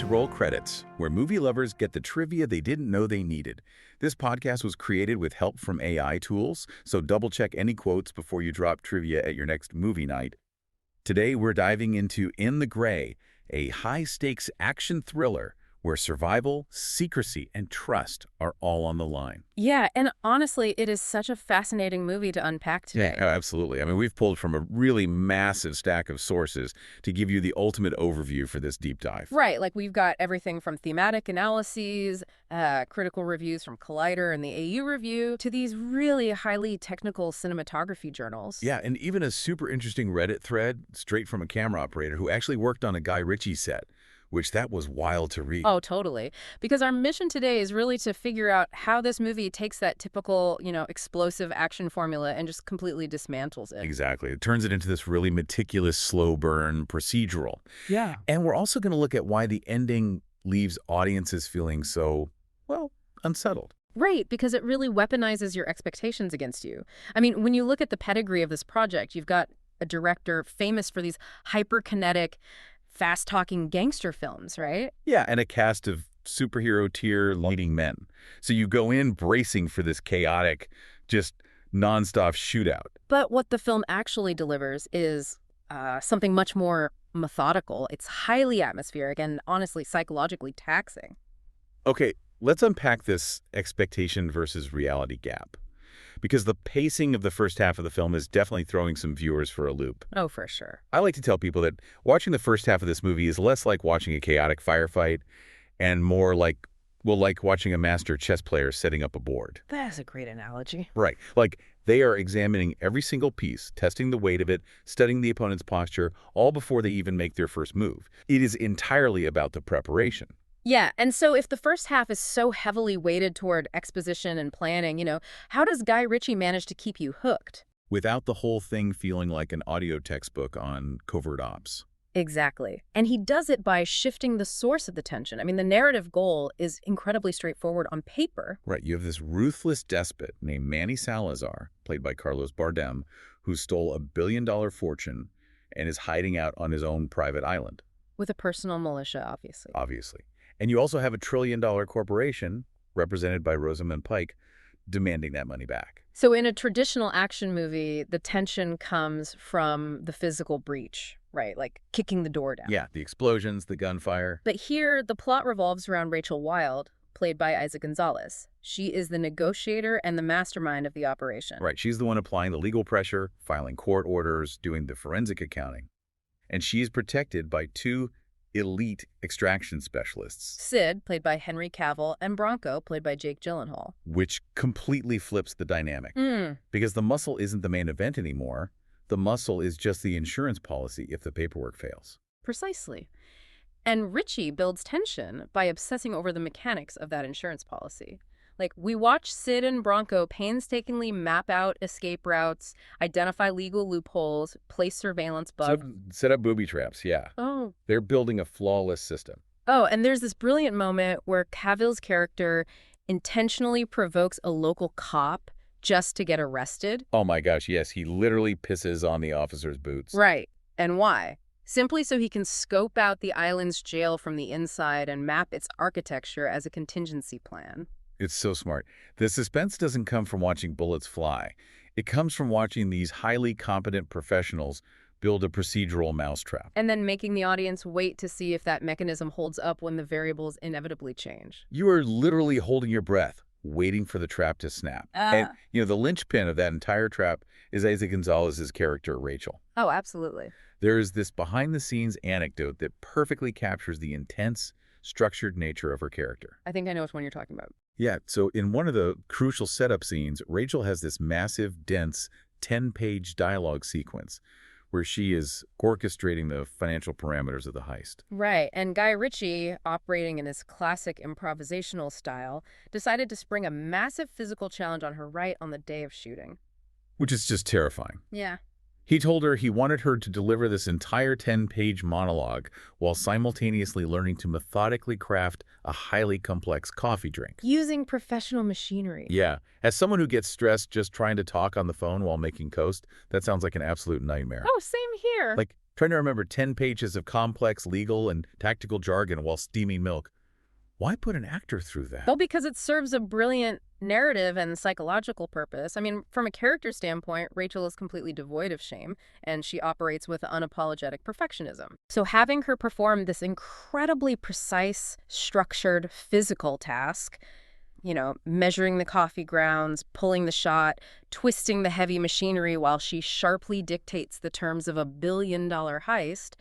to Roll Credits, where movie lovers get the trivia they didn't know they needed. This podcast was created with help from AI tools, so double-check any quotes before you drop trivia at your next movie night. Today, we're diving into In the Gray, a high-stakes action thriller where survival, secrecy, and trust are all on the line. Yeah, and honestly, it is such a fascinating movie to unpack today. Yeah, absolutely. I mean, we've pulled from a really massive stack of sources to give you the ultimate overview for this deep dive. Right, like we've got everything from thematic analyses, critical reviews from Collider and the AU Review, to these really highly technical cinematography journals. Yeah, and even a super interesting Reddit thread straight from a camera operator who actually worked on a Guy Ritchie set, which that was wild to read. Oh, totally. Because our mission today is really to figure out how this movie takes that typical, explosive action formula and just completely dismantles it. Exactly. It turns it into this really meticulous, slow burn procedural. Yeah. And we're also going to look at why the ending leaves audiences feeling so, well, unsettled. Right, because it really weaponizes your expectations against you. I mean, when you look at the pedigree of this project, you've got a director famous for these hyperkinetic, fast-talking gangster films, right? Yeah, and a cast of superhero-tier leading men. So you go in bracing for this chaotic, just nonstop shootout. But what the film actually delivers is something much more methodical. It's highly atmospheric and honestly psychologically taxing. Okay, let's unpack this expectation versus reality gap. Because the pacing of the first half of the film is definitely throwing some viewers for a loop. Oh, for sure. I like to tell people that watching the first half of this movie is less like watching a chaotic firefight and more like, like watching a master chess player setting up a board. That's a great analogy. Right. Like they are examining every single piece, testing the weight of it, studying the opponent's posture, all before they even make their first move. It is entirely about the preparation. Yeah, and so if the first half is so heavily weighted toward exposition and planning, how does Guy Ritchie manage to keep you hooked? Without the whole thing feeling like an audio textbook on covert ops. Exactly. And he does it by shifting the source of the tension. I mean, the narrative goal is incredibly straightforward on paper. Right, you have this ruthless despot named Manny Salazar, played by Carlos Bardem, who stole $1 billion fortune and is hiding out on his own private island. With a personal militia, obviously. Obviously. And you also have a $1 trillion corporation, represented by Rosamund Pike, demanding that money back. So in a traditional action movie, the tension comes from the physical breach, right? Like kicking the door down. Yeah, the explosions, the gunfire. But here, the plot revolves around Rachel Wilde, played by Isa Gonzalez. She is the negotiator and the mastermind of the operation. Right, she's the one applying the legal pressure, filing court orders, doing the forensic accounting. And she is protected by two elite extraction specialists. Sid, played by Henry Cavill, and Bronco, played by Jake Gyllenhaal. Which completely flips the dynamic. Because the muscle isn't the main event anymore. The muscle is just the insurance policy if the paperwork fails. Precisely. And Ritchie builds tension by obsessing over the mechanics of that insurance policy. Like, we watch Sid and Bronco painstakingly map out escape routes, identify legal loopholes, place surveillance bugs. Set up booby traps, yeah. Oh. They're building a flawless system. Oh, and there's this brilliant moment where Cavill's character intentionally provokes a local cop just to get arrested. Oh my gosh, yes, he literally pisses on the officer's boots. Right. And why? Simply so he can scope out the island's jail from the inside and map its architecture as a contingency plan. It's so smart. The suspense doesn't come from watching bullets fly. It comes from watching these highly competent professionals build a procedural mousetrap. And then making the audience wait to see if that mechanism holds up when the variables inevitably change. You are literally holding your breath, waiting for the trap to snap. And, the linchpin of that entire trap is Isa Gonzalez's character, Rachel. Oh, absolutely. There is this behind-the-scenes anecdote that perfectly captures the intense, structured nature of her character. I think I know which one you're talking about. Yeah, so in one of the crucial setup scenes, Rachel has this massive, dense, 10-page dialogue sequence where she is orchestrating the financial parameters of the heist. Right, and Guy Ritchie, operating in his classic improvisational style, decided to spring a massive physical challenge on her right on the day of shooting. Which is just terrifying. Yeah. He told her he wanted her to deliver this entire 10-page monologue while simultaneously learning to methodically craft a highly complex coffee drink. Using professional machinery. Yeah. As someone who gets stressed just trying to talk on the phone while making toast, that sounds like an absolute nightmare. Oh, same here. Like, Trying to remember 10 pages of complex legal and tactical jargon while steaming milk. Why put an actor through that? Well, because it serves a brilliant narrative and psychological purpose. I mean, from a character standpoint, Rachel is completely devoid of shame, and she operates with unapologetic perfectionism. So having her perform this incredibly precise, structured, physical task, measuring the coffee grounds, pulling the shot, twisting the heavy machinery while she sharply dictates the terms of a billion-dollar heist,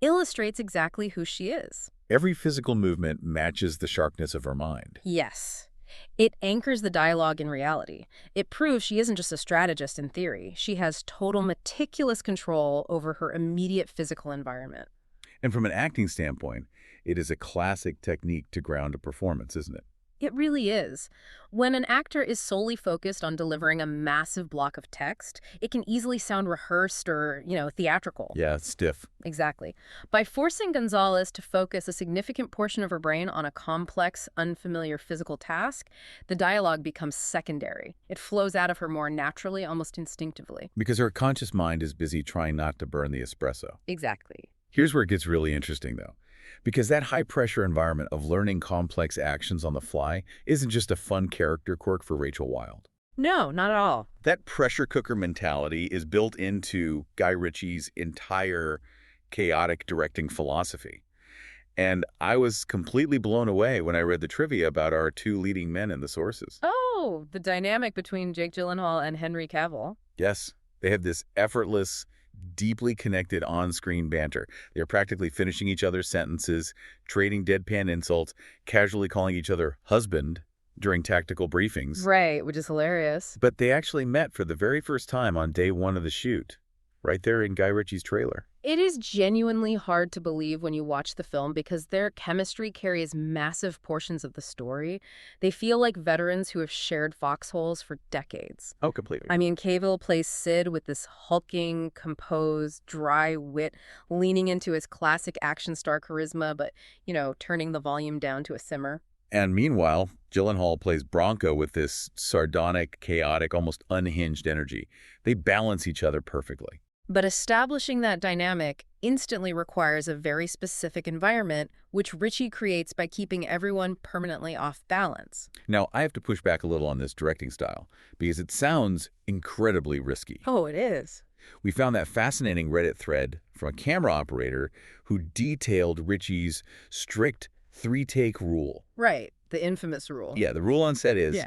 illustrates exactly who she is. Every physical movement matches the sharpness of her mind. Yes. It anchors the dialogue in reality. It proves she isn't just a strategist in theory. She has total meticulous control over her immediate physical environment. And from an acting standpoint, it is a classic technique to ground a performance, isn't it? It really is. When an actor is solely focused on delivering a massive block of text, it can easily sound rehearsed or, theatrical. Yeah, it's stiff. Exactly. By forcing Gonzalez to focus a significant portion of her brain on a complex, unfamiliar physical task, the dialogue becomes secondary. It flows out of her more naturally, almost instinctively. Because her conscious mind is busy trying not to burn the espresso. Exactly. Here's where it gets really interesting, though. Because that high-pressure environment of learning complex actions on the fly isn't just a fun character quirk for Rachel Wilde. No, not at all. That pressure cooker mentality is built into Guy Ritchie's entire chaotic directing philosophy. And I was completely blown away when I read the trivia about our two leading men in the sources. Oh, the dynamic between Jake Gyllenhaal and Henry Cavill. Yes, they have this effortless, deeply connected on-screen banter. They are practically finishing each other's sentences, trading deadpan insults, casually calling each other husband during tactical briefings. Right, which is hilarious. But they actually met for the very first time on day one of the shoot, right there in Guy Ritchie's trailer. It is genuinely hard to believe when you watch the film because their chemistry carries massive portions of the story. They feel like veterans who have shared foxholes for decades. Oh, completely. I mean, Cavill plays Sid with this hulking, composed, dry wit, leaning into his classic action star charisma, but, turning the volume down to a simmer. And meanwhile, Gyllenhaal plays Bronco with this sardonic, chaotic, almost unhinged energy. They balance each other perfectly. But establishing that dynamic instantly requires a very specific environment, which Ritchie creates by keeping everyone permanently off balance. Now, I have to push back a little on this directing style, because it sounds incredibly risky. Oh, it is. We found that fascinating Reddit thread from a camera operator who detailed Ritchie's strict three-take rule. Right, the infamous rule. Yeah, the rule on set is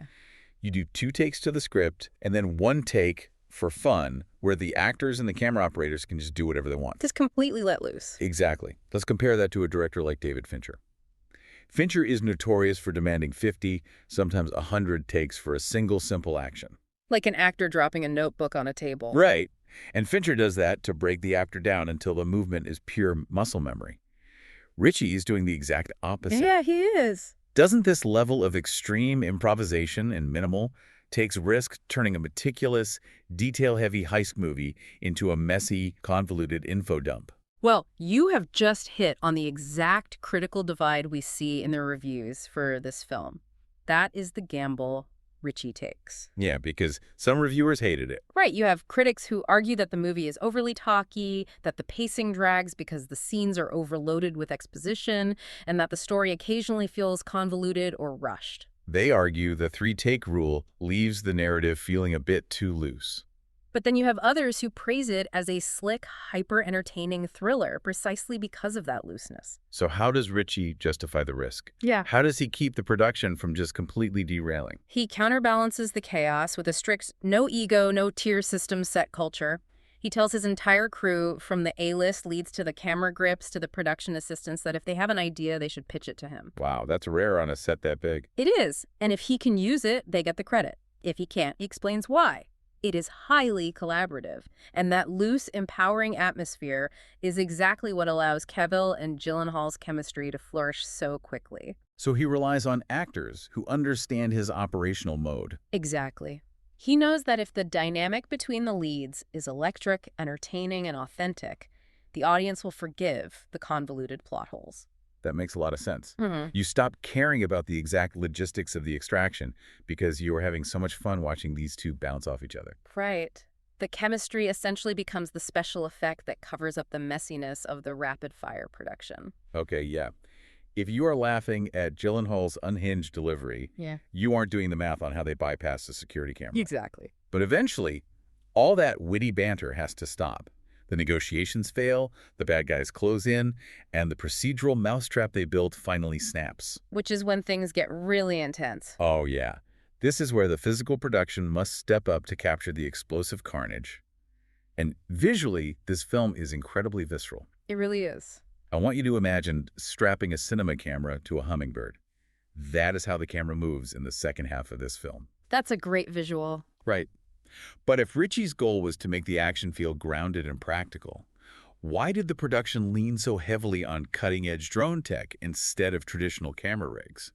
you do 2 takes to the script and then 1 take for fun, where the actors and the camera operators can just do whatever they want. Just completely let loose. Exactly. Let's compare that to a director like David Fincher. Fincher is notorious for demanding 50, sometimes 100 takes for a single simple action. Like an actor dropping a notebook on a table. Right. And Fincher does that to break the actor down until the movement is pure muscle memory. Ritchie is doing the exact opposite. Yeah, he is. Doesn't this level of extreme improvisation and minimal takes risk turning a meticulous, detail-heavy heist movie into a messy, convoluted info dump? Well, you have just hit on the exact critical divide we see in the reviews for this film. That is the gamble Ritchie takes. Yeah, because some reviewers hated it. Right, you have critics who argue that the movie is overly talky, that the pacing drags because the scenes are overloaded with exposition, and that the story occasionally feels convoluted or rushed. They argue the 3-take rule leaves the narrative feeling a bit too loose. But then you have others who praise it as a slick, hyper-entertaining thriller precisely because of that looseness. So how does Ritchie justify the risk? Yeah. How does he keep the production from just completely derailing? He counterbalances the chaos with a strict no ego, no tier system set culture. He tells his entire crew, from the A-list leads to the camera grips to the production assistants, that if they have an idea, they should pitch it to him. Wow, that's rare on a set that big. It is. And if he can use it, they get the credit. If he can't, he explains why. It is highly collaborative, and that loose, empowering atmosphere is exactly what allows Cavill and Gyllenhaal's chemistry to flourish so quickly. So he relies on actors who understand his operational mode. Exactly. He knows that if the dynamic between the leads is electric, entertaining, and authentic, the audience will forgive the convoluted plot holes. That makes a lot of sense. Mm-hmm. You stop caring about the exact logistics of the extraction because you are having so much fun watching these two bounce off each other. Right. The chemistry essentially becomes the special effect that covers up the messiness of the rapid-fire production. Okay, yeah. If you are laughing at Gyllenhaal's unhinged delivery, Yeah. you aren't doing the math on how they bypass the security camera. Exactly. But eventually, all that witty banter has to stop. The negotiations fail, the bad guys close in, and the procedural mousetrap they built finally snaps. Which is when things get really intense. Oh, yeah. This is where the physical production must step up to capture the explosive carnage. And visually, this film is incredibly visceral. It really is. I want you to imagine strapping a cinema camera to a hummingbird. That is how the camera moves in the second half of this film. That's a great visual. Right. But if Ritchie's goal was to make the action feel grounded and practical, why did the production lean so heavily on cutting-edge drone tech instead of traditional camera rigs?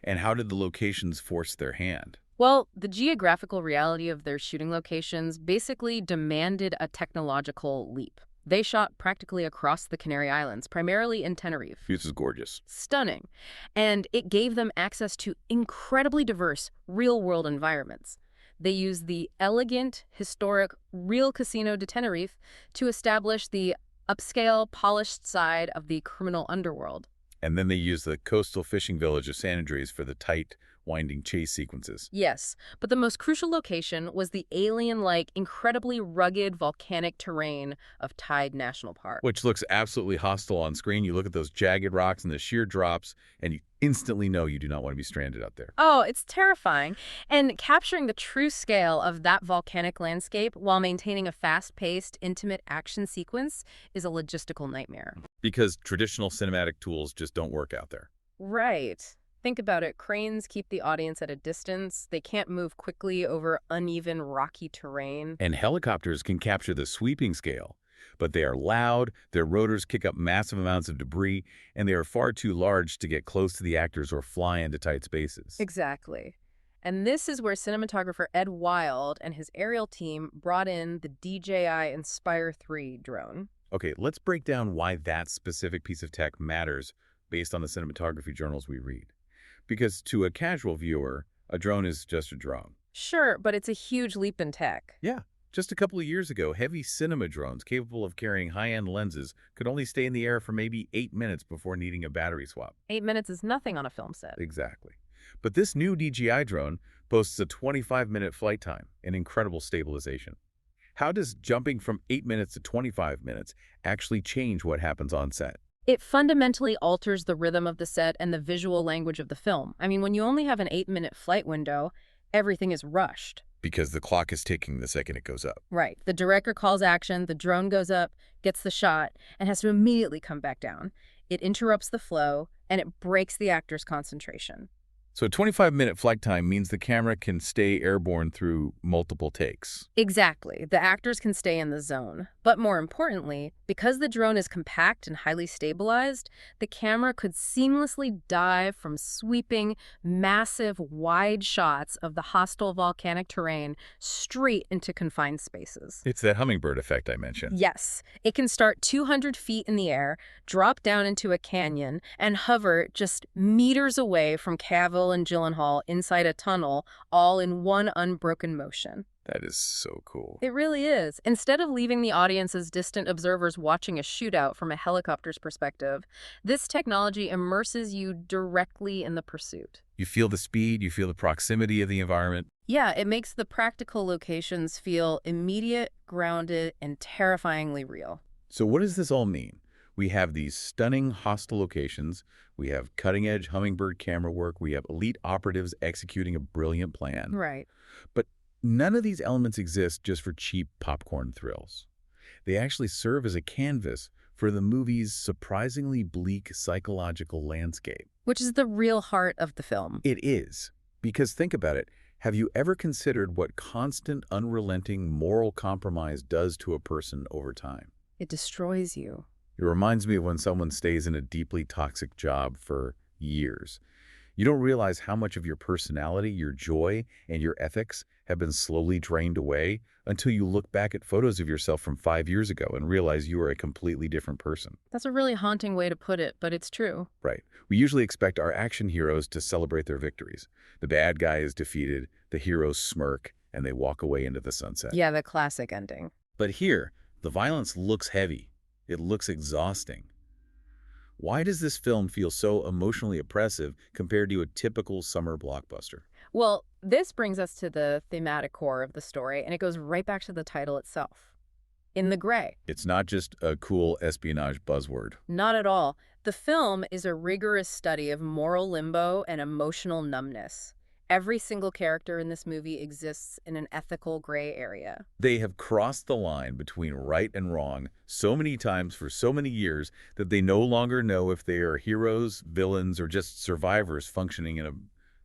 And how did the locations force their hand? Well, the geographical reality of their shooting locations basically demanded a technological leap. They shot practically across the Canary Islands, primarily in Tenerife. This is gorgeous. Stunning. And it gave them access to incredibly diverse, real-world environments. They used the elegant, historic, real Casino de Tenerife to establish the upscale, polished side of the criminal underworld. And then they used the coastal fishing village of San Andres for the tight, winding chase sequences. Yes, but the most crucial location was the alien-like, incredibly rugged volcanic terrain of Tide National Park. Which looks absolutely hostile on screen. You look at those jagged rocks and the sheer drops, and you instantly know you do not want to be stranded out there. Oh, it's terrifying. And capturing the true scale of that volcanic landscape while maintaining a fast-paced, intimate action sequence is a logistical nightmare. Because traditional cinematic tools just don't work out there. Right. Think about it. Cranes keep the audience at a distance. They can't move quickly over uneven, rocky terrain. And helicopters can capture the sweeping scale, but they are loud, their rotors kick up massive amounts of debris, and they are far too large to get close to the actors or fly into tight spaces. Exactly. And this is where cinematographer Ed Wild and his aerial team brought in the DJI Inspire 3 drone. Okay, let's break down why that specific piece of tech matters based on the cinematography journals we read. Because to a casual viewer, a drone is just a drone. Sure, but it's a huge leap in tech. Yeah. Just a couple of years ago, heavy cinema drones capable of carrying high-end lenses could only stay in the air for maybe 8 minutes before needing a battery swap. 8 minutes is nothing on a film set. Exactly. But this new DJI drone boasts a 25-minute flight time and incredible stabilization. How does jumping from 8 minutes to 25 minutes actually change what happens on set? It fundamentally alters the rhythm of the set and the visual language of the film. I mean, when you only have an 8-minute flight window, everything is rushed. Because the clock is ticking the second it goes up. Right. The director calls action, the drone goes up, gets the shot, and has to immediately come back down. It interrupts the flow, and it breaks the actor's concentration. So a 25-minute flight time means the camera can stay airborne through multiple takes. Exactly. The actors can stay in the zone. But more importantly, because the drone is compact and highly stabilized, the camera could seamlessly dive from sweeping, massive, wide shots of the hostile volcanic terrain straight into confined spaces. It's that hummingbird effect I mentioned. Yes. It can start 200 feet in the air, drop down into a canyon, and hover just meters away from Cavill and Gyllenhaal inside a tunnel, all in one unbroken motion. That is so cool. It really is. Instead of leaving the audience as distant observers watching a shootout from a helicopter's perspective, this technology immerses you directly in the pursuit. You feel the speed, you feel the proximity of the environment. Yeah, it makes the practical locations feel immediate, grounded, and terrifyingly real. So what does this all mean? We have these stunning hostile locations, we have cutting-edge hummingbird camera work, we have elite operatives executing a brilliant plan. Right. But none of these elements exist just for cheap popcorn thrills. They actually serve as a canvas for the movie's surprisingly bleak psychological landscape. Which is the real heart of the film. It is. Because think about it. Have you ever considered what constant, unrelenting moral compromise does to a person over time? It destroys you. It reminds me of when someone stays in a deeply toxic job for years. You don't realize how much of your personality, your joy, and your ethics have been slowly drained away until you look back at photos of yourself from 5 years ago and realize you are a completely different person. That's a really haunting way to put it, but it's true. Right. We usually expect our action heroes to celebrate their victories. The bad guy is defeated, the heroes smirk, and they walk away into the sunset. Yeah, the classic ending. But here, the violence looks heavy. It looks exhausting. Why does this film feel so emotionally oppressive compared to a typical summer blockbuster? Well, this brings us to the thematic core of the story, and it goes right back to the title itself. In the Gray. It's not just a cool espionage buzzword. Not at all. The film is a rigorous study of moral limbo and emotional numbness. Every single character in this movie exists in an ethical gray area. They have crossed the line between right and wrong so many times for so many years that they no longer know if they are heroes, villains, or just survivors functioning in a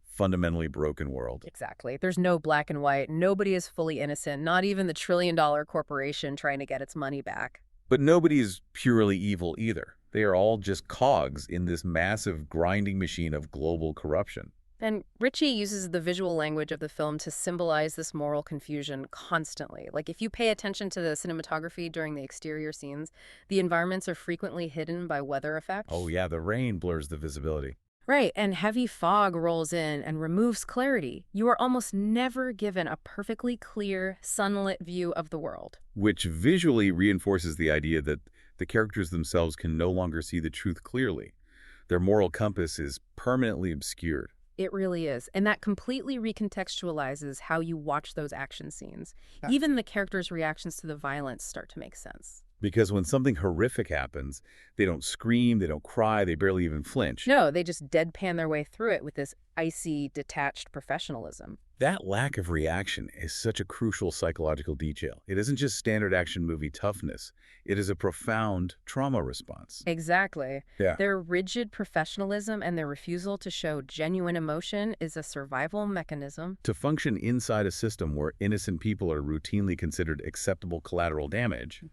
fundamentally broken world. Exactly. There's no black and white. Nobody is fully innocent, not even the trillion-dollar corporation trying to get its money back. But nobody is purely evil either. They are all just cogs in this massive grinding machine of global corruption. And Ritchie uses the visual language of the film to symbolize this moral confusion constantly. Like, if you pay attention to the cinematography during the exterior scenes, the environments are frequently hidden by weather effects. Oh yeah, the rain blurs the visibility. Right, and heavy fog rolls in and removes clarity. You are almost never given a perfectly clear, sunlit view of the world. Which visually reinforces the idea that the characters themselves can no longer see the truth clearly. Their moral compass is permanently obscured. It really is. And that completely recontextualizes how you watch those action scenes. Even the characters' reactions to the violence start to make sense. Because when something horrific happens, they don't scream, they don't cry, they barely even flinch. No, they just deadpan their way through it with this icy, detached professionalism. That lack of reaction is such a crucial psychological detail. It isn't just standard action movie toughness. It is a profound trauma response. Exactly. Yeah. Their rigid professionalism and their refusal to show genuine emotion is a survival mechanism. To function inside a system where innocent people are routinely considered acceptable collateral damage,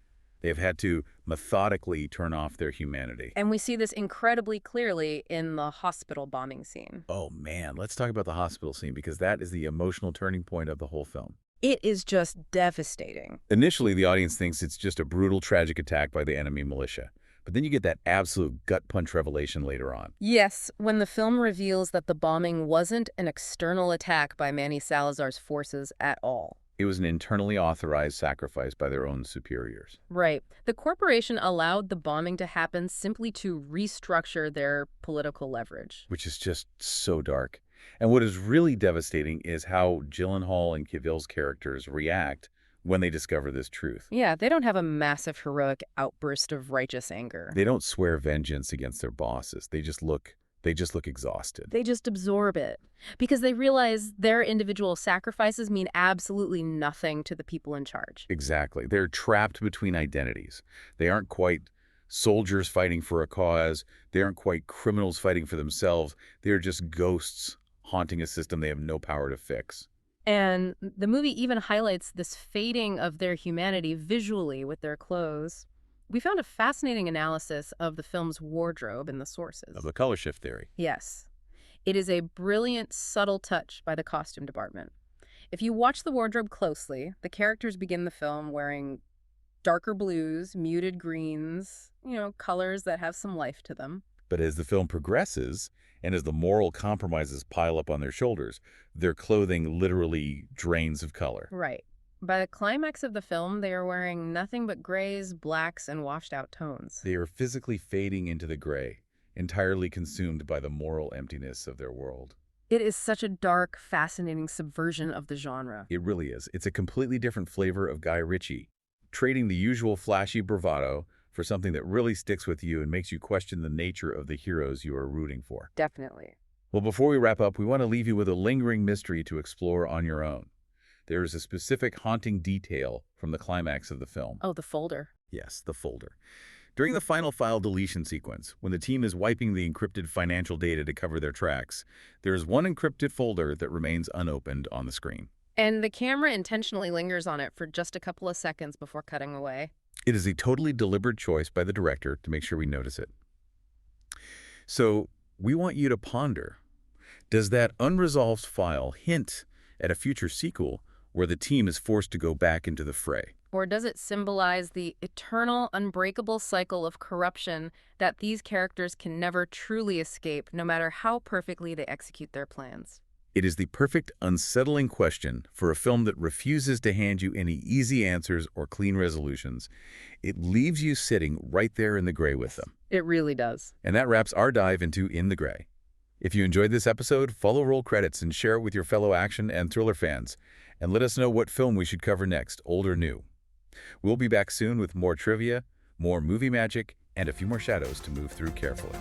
they've had to methodically turn off their humanity. And we see this incredibly clearly in the hospital bombing scene. Oh man, let's talk about the hospital scene because that is the emotional turning point of the whole film. It is just devastating. Initially, the audience thinks it's just a brutal, tragic attack by the enemy militia. But then you get that absolute gut punch revelation later on. Yes, when the film reveals that the bombing wasn't an external attack by Manny Salazar's forces at all. It was an internally authorized sacrifice by their own superiors. Right. The corporation allowed the bombing to happen simply to restructure their political leverage. Which is just so dark. And what is really devastating is how Gyllenhaal and Cavill's characters react when they discover this truth. Yeah, they don't have a massive heroic outburst of righteous anger. They don't swear vengeance against their bosses. They just look exhausted. They just absorb it because they realize their individual sacrifices mean absolutely nothing to the people in charge. Exactly. They're trapped between identities. They aren't quite soldiers fighting for a cause. They aren't quite criminals fighting for themselves. They're just ghosts haunting a system they have no power to fix. And the movie even highlights this fading of their humanity visually with their clothes. We found a fascinating analysis of the film's wardrobe in the sources. Of the color shift theory. Yes. It is a brilliant, subtle touch by the costume department. If you watch the wardrobe closely, the characters begin the film wearing darker blues, muted greens, colors that have some life to them. But as the film progresses, and as the moral compromises pile up on their shoulders, their clothing literally drains of color. Right. By the climax of the film, they are wearing nothing but grays, blacks, and washed-out tones. They are physically fading into the gray, entirely consumed by the moral emptiness of their world. It is such a dark, fascinating subversion of the genre. It really is. It's a completely different flavor of Guy Ritchie, trading the usual flashy bravado for something that really sticks with you and makes you question the nature of the heroes you are rooting for. Definitely. Well, before we wrap up, we want to leave you with a lingering mystery to explore on your own. There is a specific haunting detail from the climax of the film. Oh, the folder. Yes, the folder. During the final file deletion sequence, when the team is wiping the encrypted financial data to cover their tracks, there is one encrypted folder that remains unopened on the screen. And the camera intentionally lingers on it for just a couple of seconds before cutting away. It is a totally deliberate choice by the director to make sure we notice it. So, we want you to ponder, does that unresolved file hint at a future sequel where the team is forced to go back into the fray? Or does it symbolize the eternal, unbreakable cycle of corruption that these characters can never truly escape, no matter how perfectly they execute their plans? It is the perfect unsettling question for a film that refuses to hand you any easy answers or clean resolutions. It leaves you sitting right there in the gray with them. It really does. And that wraps our dive into In the Gray. If you enjoyed this episode, follow Roll Credits and share it with your fellow action and thriller fans. And let us know what film we should cover next, old or new. We'll be back soon with more trivia, more movie magic, and a few more shadows to move through carefully.